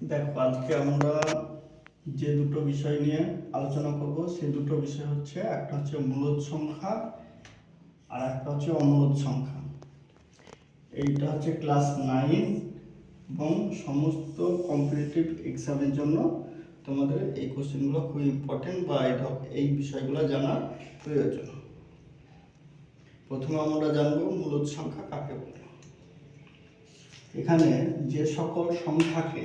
দেখো, আজকে আমরা যে দুটো বিষয় নিয়ে আলোচনা করব সেই দুটো বিষয় হচ্ছে, একটা হচ্ছে মূলদ সংখ্যা আর একটা হচ্ছে অমূলদ সংখ্যা। এইটা হচ্ছে ক্লাস 9 এবং সমস্ত কম্পিটিটিভ এক্সামের জন্য তোমাদের এই কোশ্চেনগুলো খুব ইম্পর্টেন্ট বা এই বিষয়গুলো জানা প্রয়োজন। প্রথমে আমরা জানবো মূলদ সংখ্যা কাকে বলে। এখানে যে সকল সংখ্যাকে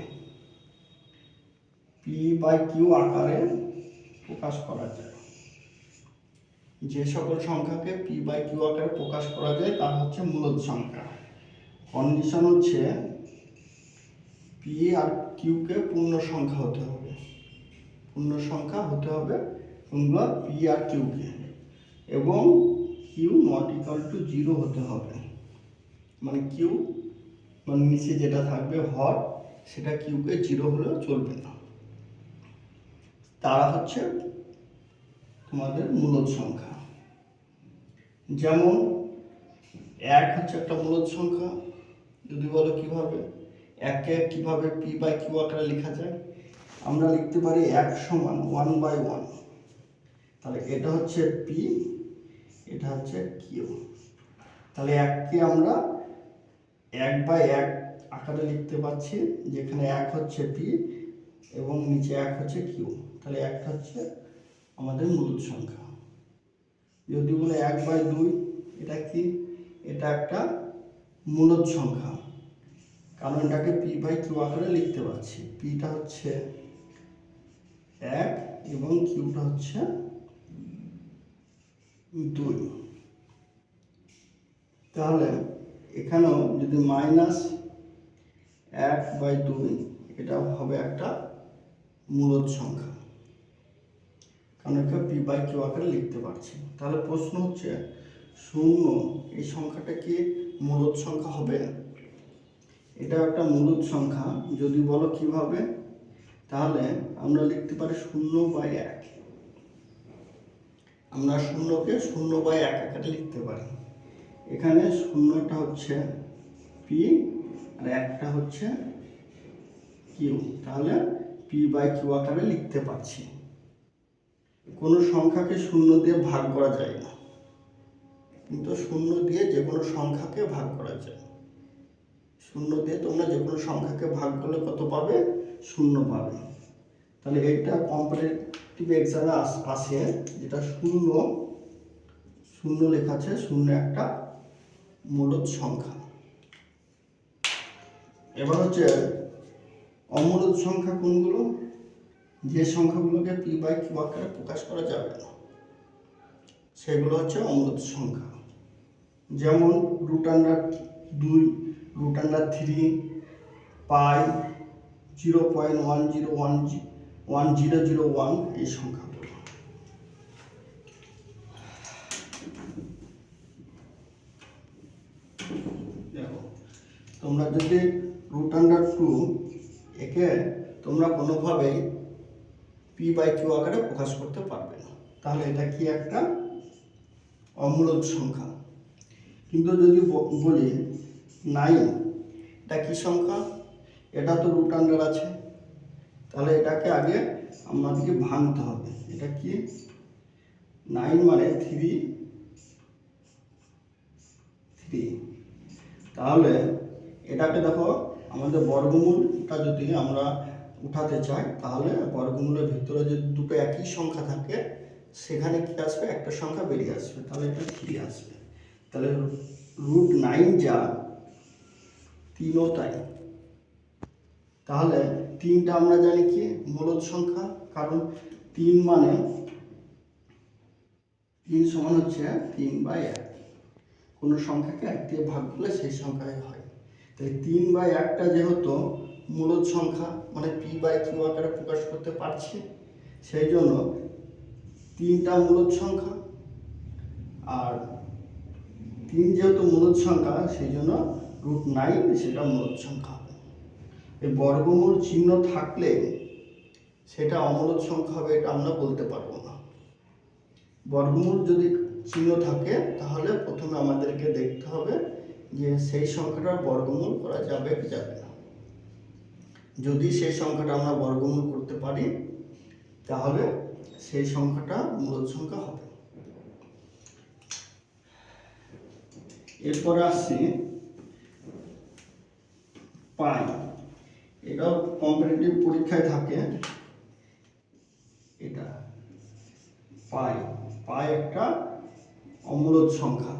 p/q আকারে প্রকাশ করা যায়, যে সকল সংখ্যাকে p/q আকারে প্রকাশ করা যায় তা হচ্ছে মূলদ সংখ্যা। কন্ডিশন হচ্ছে p আর q কে পূর্ণ সংখ্যা হতে হবে, পূর্ণ সংখ্যা হতে হবে কোনগুলো, p আর q কে, এবং q নট ইকুয়াল টু 0 হতে হবে। মানে q মানে নিচে যেটা থাকবে হর, সেটা q কে 0 হলেও চলবে না। তারা হচ্ছে তোমাদের মূলদ সংখ্যা। যেমন 1 হচ্ছে একটা মূলদ সংখ্যা। যদি বলো কিভাবে, 1কে কিভাবে p/q আকারে লেখা যায়, আমরা লিখতে পারি 1 সমান 1/1। তাহলে এটা হচ্ছে p, এটা হচ্ছে q। তাহলে 1কে আমরা 1/1 আকারে লিখতে পাচ্ছি, যেখানে 1 হচ্ছে p এবং নিচে 1 হচ্ছে q। তাহলে 1 হচ্ছে আমাদের মূলদ সংখ্যা। যদি বলে 1/2, এটা কি, এটা একটা মূলদ সংখ্যা, কারণ এটাকে p/q আকারে লিখতে পারছি। pটা হচ্ছে 1 এবং qটা হচ্ছে 2। তাহলে এখানেও যদি -1/2, এটা হবে একটা মূলদ সংখ্যা, কারণ এটা p/q আকারে লিখতে পারছি। তাহলে প্রশ্ন হচ্ছে, 0 এই সংখ্যাটা কি মূলদ সংখ্যা হবে? এটা একটা মূলদ সংখ্যা। যদি বলো কিভাবে, তাহলে আমরা লিখতে পারি 0/1। আমরা 0কে 0/1 আকারে লিখতে পারি। এখানে 0টা হচ্ছে p আর 1টা হচ্ছে q। তাহলে p/q আকারে লিখতে পারছি। কোনো সংখ্যাকে 0 দিয়ে ভাগ করা যায় না, কিন্তু 0 দিয়ে যে কোনো সংখ্যাকে ভাগ করা যায়। 0 দিয়ে তোমরা যে কোনো সংখ্যাকে ভাগ করলে কত পাবে? 0 পাবে। তাহলে এইটা কম্পারেটিভ এক্সামে আসে, যেটা 0 লেখা আছে, 0 একটা মূলদ সংখ্যা। এবার হচ্ছে অমূলদ সংখ্যা কোনগুলো? যে সংখ্যাগুলোকে p/q আকারে প্রকাশ করা যাবে না, সেগুলো হচ্ছে অমূলদ সংখ্যা। যেমন √2, √3, পাই, 0.1001 এই সংখ্যাগুলো। দেখো, তোমরা যদি √2 একে তোমরা কোনোভাবেই p/q আকারে প্রকাশ করতে পারবে না, তাহলে এটা কি একটা অমূলদ সংখ্যা। কিন্তু যদি বলি 9, এটা কি সংখ্যা? এটা তো √, আছে, তাহলে এটাকে আগে আমাদেরকে ভাঙতে হবে। এটা কি? 9 মানে 3। তাহলে এটাকে দেখো, আমাদের বর্গমূলটা যদি আমরা উঠাতে চাই, তাহলে বর্গমূলের ভিতরে যদি দুটো একই সংখ্যা থাকে, সেখানে কি আসবে? একটা সংখ্যা বেরিয়ে আসবে, তাহলে এটা 3 আসবে। তাহলে √9 যা, 3ও তাই। তাহলে 3টা আমরা জানি কি মূলদ সংখ্যা, কারণ 3 মানে 3 সমান হচ্ছে 3/1। কোনো সংখ্যাকে 1 দিয়ে ভাগ করলে সেই সংখ্যাই হয়। তাই 3/1টা যেহেতু মূলদ সংখ্যা, মানে p/q আকারে প্রকাশ করতে পারছি, সেই জন্য 3টা মূলদ সংখ্যা। আর 3 যেহেতু মূলদ সংখ্যা, সেই জন্য √9 সেটা মূলদ সংখ্যা হবে। এই বর্গমূল চিহ্ন থাকলে সেটা অমূলদ সংখ্যা হবে, এটা আমরা বলতে পারবো না। বর্গমূল যদি চিহ্ন থাকে, তাহলে প্রথমে আমাদেরকে দেখতে হবে যে সেই সংখ্যাটার বর্গমূল করা যাবে কি যাবে না। যদি সেই সংখ্যাটা আমরা বর্গমূল করতে পারি তাহলে সেই সংখ্যাটা মূলদ সংখ্যা হবে। এরপরে আসছি পাই। এটাও কম্পিটিটিভ পরীক্ষায় থাকে। এটা পাই একটা অমূলদ সংখ্যা,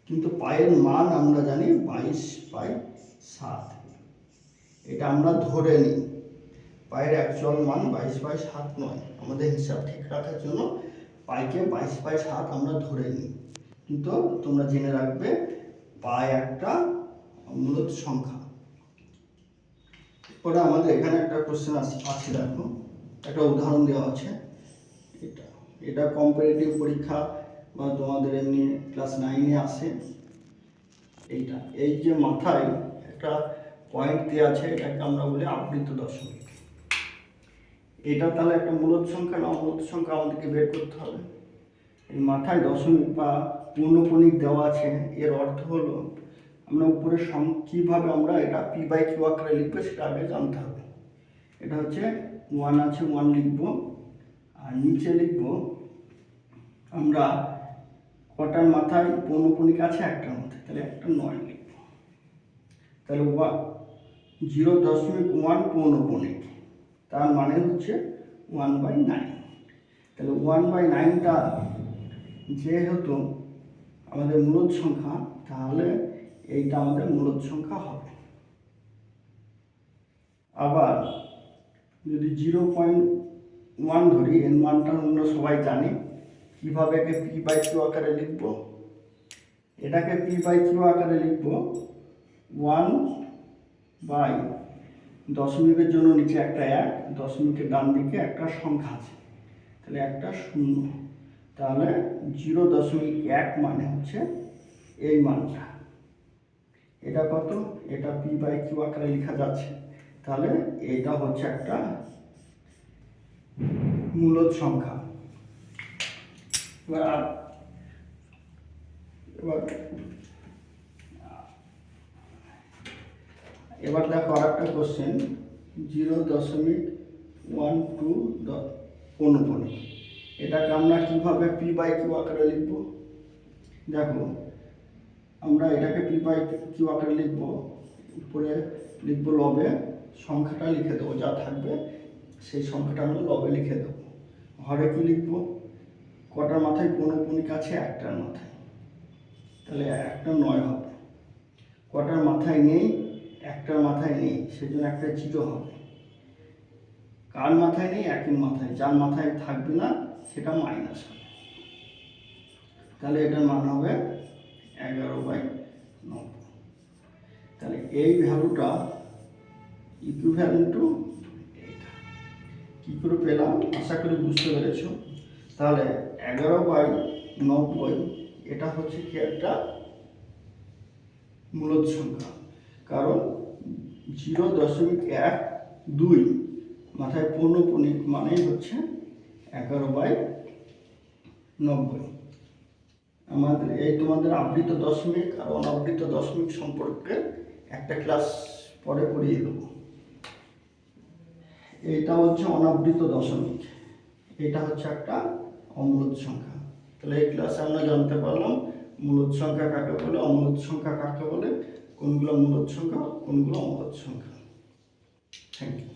কিন্তু পায়ের মান আমরা জানি 22/7। এটা আমরা ধরে নিই, পায়ের অ্যাকচুয়াল মান 22/7 নয়। আমাদের হিসাব ঠিক রাখার জন্য পাইকে 22/7 আমরা ধরে নিই, কিন্তু তোমরা জেনে রাখবে পাই একটা অমূলদ সংখ্যা। পরে আমাদের এখানে একটা কোশ্চেন আছে, দেখো একটা উদাহরণ দেওয়া আছে। এটা কম্পারেটিভ পরীক্ষা বা তোমাদের এমনি ক্লাস 9-এ আসে। এই যে মাথায় একটা পয়েন্ট দেওয়া আছে, এটাকে আমরা বলি আবৃত দশমিক। এটা তাহলে একটা মূলদ সংখ্যা না অমূলদ সংখ্যা আমাদেরকে বের করতে হবে। এই মাথায় দশমিক বা পূর্ণপণিক দেওয়া আছে, এর অর্থ হলো আমরা উপরে কীভাবে আমরা এটা p/q আকারে লিখবো সেটা আগে জানতে হবে। এটা হচ্ছে 1 আছে, 1 লিখবো, আর নিচে লিখবো আমরা কটার মাথায় পৌনঃপুনিক আছে, একটার মাথায়, তাহলে একটা 9 লিখবো। তাহলে 0.1 পৌনঃপুনিক, তার মানে হচ্ছে 1/9। তাহলে 1/9টা যেহেতু আমাদের মূলদ সংখ্যা, তাহলে এইটা আমাদের মূলদ সংখ্যা হবে। আবার যদি 0.1 ধরি, এর মানটা আমরা সবাই জানি। কীভাবে একে p/q আকারে লিখব? এটাকে p/q আকারে লিখব 1/ দশমিকের জন্য নিচে একটা 1, দশমিকের ডান দিকে একটা সংখ্যা আছে, তাহলে একটা 0। তাহলে 0.1 মানে হচ্ছে এই মানটা। এটা কত? এটা p/q আকারে লেখা যাচ্ছে, তাহলে এটা হচ্ছে একটা মূলদ সংখ্যা। এবার দেখো আর একটা কোশ্চেন, 0.12 পৌনঃপুনিক। এটাকে আমরা কিভাবে p/q আকারে লিখব? দেখো আমরা এটাকে p/q আকারে লিখব, উপরে লিখব লবে, সংখ্যাটা লিখে দেবো, যা থাকবে সেই সংখ্যাটা আমরা লবে লিখে দেবো। হরে কি লিখব? কটার মাথায় পৌনঃপুনিক আছে? একটার মাথায়, তাহলে একটা 9 হবে। কটার মাথায় নেই? একটার মাথায় নেই, সেজন্য একটা 0 হবে। কার মাথায় নেই? একই মাথায়, যার মাথায় থাকবে না সেটা মাইনাস হবে। তাহলে এটার মান হবে 11/90। তাহলে এই ভ্যালুটা ইকুইভ্যালেন্ট টু এইটা। কী করে পেলাম আশা করি বুঝতে পেরেছ। তাহলে 11/90 এটা হচ্ছে কি একটা মূলদ সংখ্যা, কারণ 0.12 মাথায় পৌনঃপুনিক মানেই হচ্ছে 11/90। আমাদের এই তোমাদের আবৃত দশমিক আর অনাবৃত দশমিক সম্পর্কে একটা ক্লাস পরে করিয়ে দেবো। এইটা হচ্ছে অনাবৃত দশমিক, এটা হচ্ছে একটা অমূলদ সংখ্যা। তাহলে এই ক্লাসে আমরা জানতে পারলাম মূলদ সংখ্যা কাকে বলে, অমূলদ সংখ্যা কাকে বলে, কোনগুলো মূলদ সংখ্যা, কোনগুলো অমূলদ সংখ্যা। Thank you.